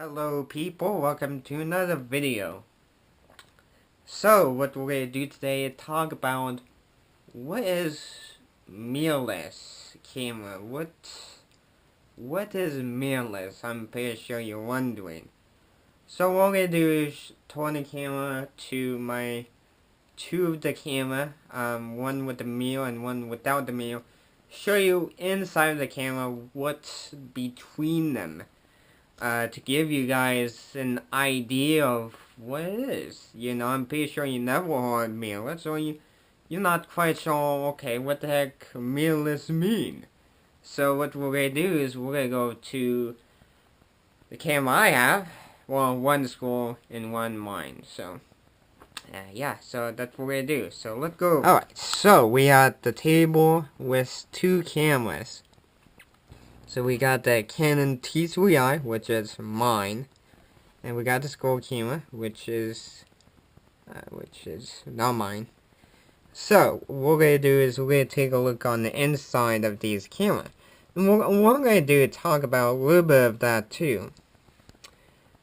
Hello people, welcome to another video. So what we're going to do today is talk about what is mirrorless camera. What is mirrorless? I'm pretty sure you're wondering. So what we're going to do is turn the camera to two of the camera, one with the mirror and one without the mirror. Show you inside of the camera what's between them. To give you guys an idea of what it is. You know, I'm pretty sure you never heard mirrorless, or you're not quite sure, okay, what the heck mirrorless mean. So what we're going to do is we're going to go to the camera I have, well, one school and one mine, so yeah, so that's what we're going to do. So let's go. Alright, so we got the table with two cameras. So we got the Canon T3i, which is mine, and we got the school camera, which is not mine. So what we're gonna do is we're gonna take a look on the inside of these cameras, and what we're gonna do is talk about a little bit of that too.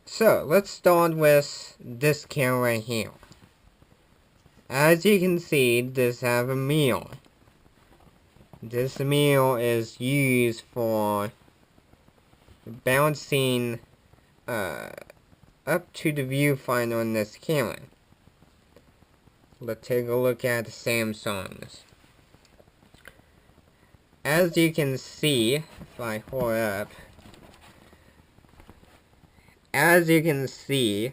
So let's start with this camera right here. As you can see, this have a mirror. This mirror is used for bouncing up to the viewfinder on this camera. Let's take a look at the Samsungs. As you can see, if I hold up, as you can see,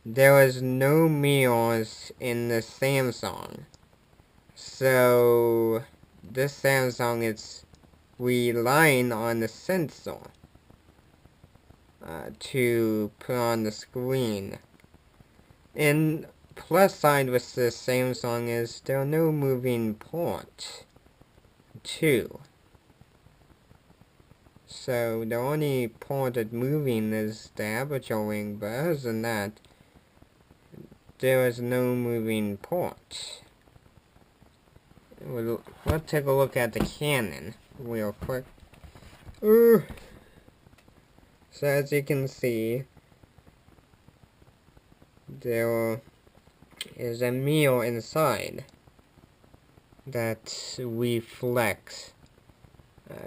there is no mirrors in the Samsung. So this Samsung is relying on the sensor to put on the screen. And plus side with this Samsung is there are no moving parts too. So the only part that's moving is the aperture ring, but other than that, there is no moving parts. Let's take a look at the Canon real quick. So as you can see, there is a mirror inside that reflects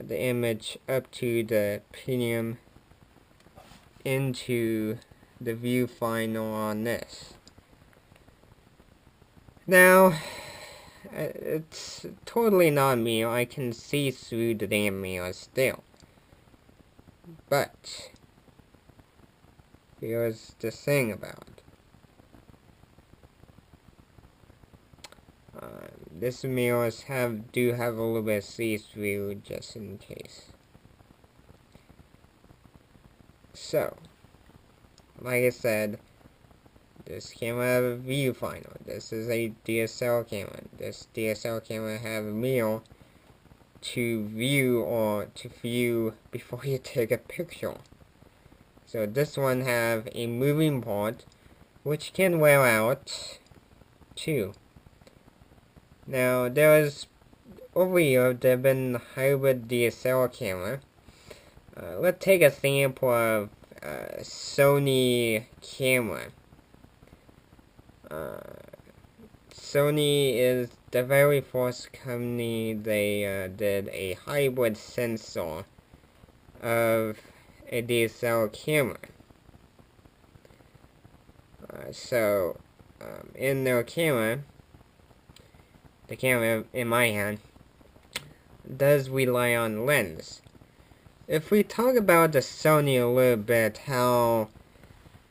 the image up to the pinion into the viewfinder on this. Now, it's totally not a mirror. I can see through the damn mirror still. But here's the thing about this mirrors do have a little bit of see-through just in case. So, like I said, this camera have a viewfinder. This is a DSL camera. This DSL camera have a mirror to view before you take a picture. So this one have a moving part which can wear out too. Now over here there have been hybrid DSL camera. Let's take a sample of Sony camera. Sony is the very first company. They did a hybrid sensor of a DSL camera. In their camera, the camera in my hand does rely on lens. If we talk about the Sony a little bit, how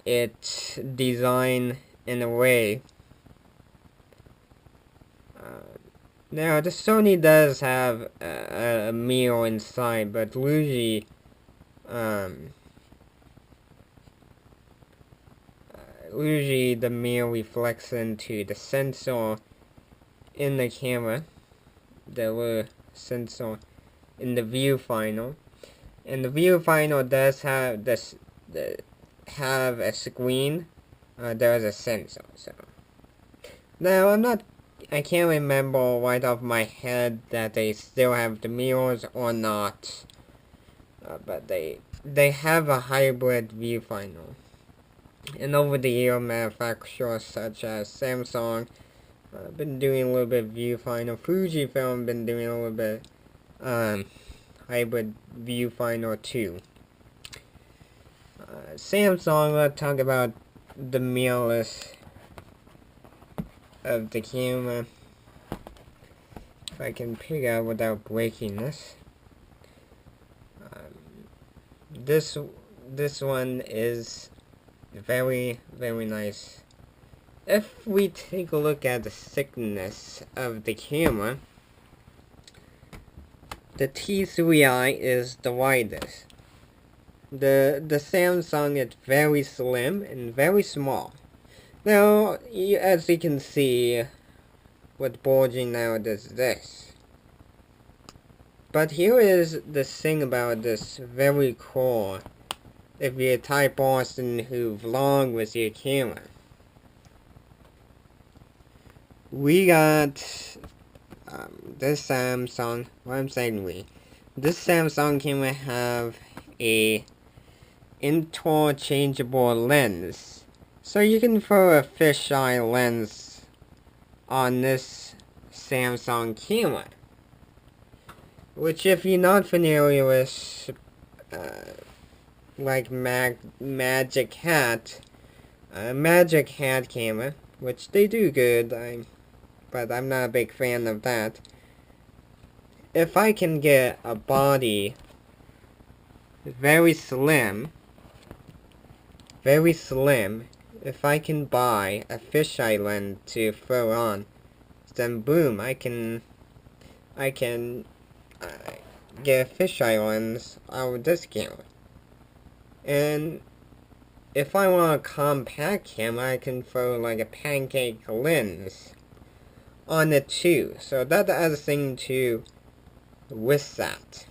it's designed in a way. Now the Sony does have a mirror inside, but usually the mirror reflects into the sensor in the camera, the little sensor in the viewfinder, and the viewfinder does have have a screen. There's a sensor. So now I can't remember right off my head that they still have the mirrors or not, but they they have a hybrid viewfinder. And over the year, manufacturers such as Samsung been doing a little bit of viewfinder. Fujifilm been doing a little bit hybrid viewfinder too. Samsung, let's talk about the mirrorless of the camera. If I can pick out without breaking this. This one is very, very nice. If we take a look at the thickness of the camera, the T3i is the widest. The Samsung is very slim and very small. Now, as you can see, what's bulging out is this. But here is the thing about this very cool. If you're a type person who vlog with your camera. We got this Samsung, this Samsung camera have a interchangeable lens. So you can throw a fisheye lens on this Samsung camera. Which if you're not familiar with like Magic Hat camera, which they do good, but I'm not a big fan of that. If I can get a body very slim, if I can buy a fisheye lens to throw on, then boom, I can get a fisheye lens out of this camera. And if I want a compact camera, I can throw like a pancake lens on it too. So that's the other thing too with that.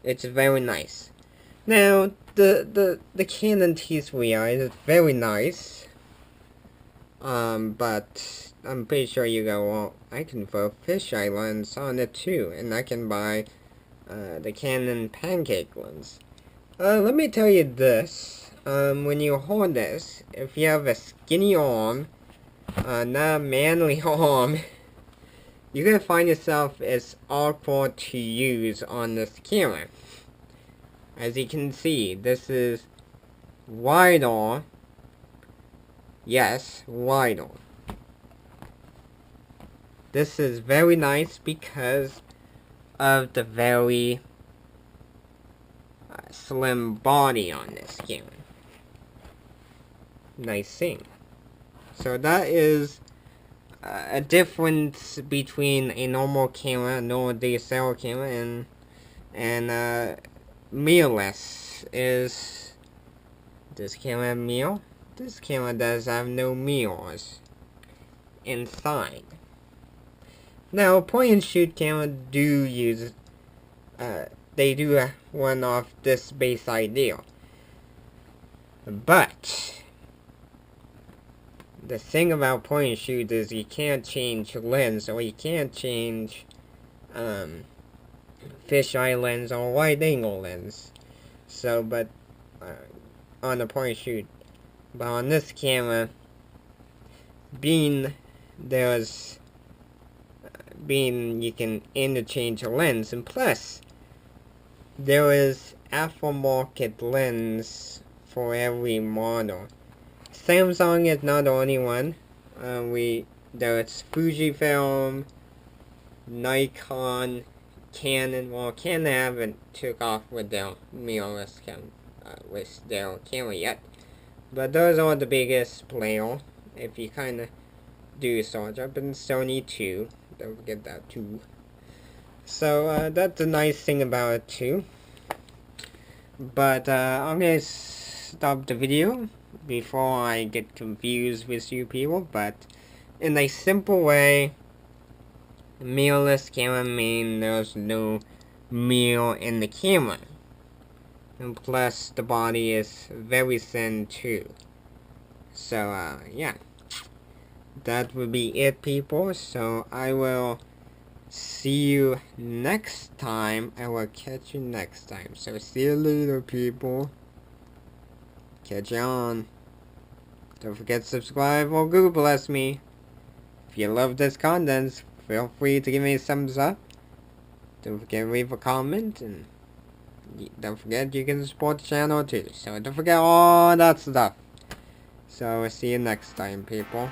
It's very nice. Now the Canon T3i is very nice. But I'm pretty sure you go, well, I can throw fisheye lens on it too, and I can buy the Canon pancake lens. Let me tell you this. When you hold this, if you have a skinny arm, not a manly arm, you're gonna find yourself it's awkward to use on this camera. As you can see, this is wider. Yes, wider. This is very nice because of the very slim body on this camera. Nice thing. So that is a difference between a normal camera, a normal DSLR camera, and mirrorless. Is this camera have mirror? This camera does have no mirrors inside. Now, point and shoot camera do use they do run off this base idea. But the thing about point and shoot is you can't change lens, or you can't change fisheye lens or wide angle lens. So, but on the point and shoot, but on this camera, being you can interchange a lens, and plus there is aftermarket lens for every model. Samsung is not the only one. There's Fujifilm, Nikon, Canon. Well, Canon haven't took off with their mirrorless with their camera yet. But those are the biggest player. If you kind of do search up, and Sony too. Don't forget that too. So that's a nice thing about it too. But I'm gonna stop the video before I get confused with you people. But in a simple way, mirrorless camera means there's no mirror in the camera. And plus the body is very thin too. So yeah. That would be it people. So I will see you next time. I will catch you next time. So see you later, people. Catch you on. Don't forget to subscribe or Google bless me. If you love this content, feel free to give me a thumbs up. Don't forget to leave a comment, and don't forget you can support the channel too. So don't forget all that stuff. So see you next time, people.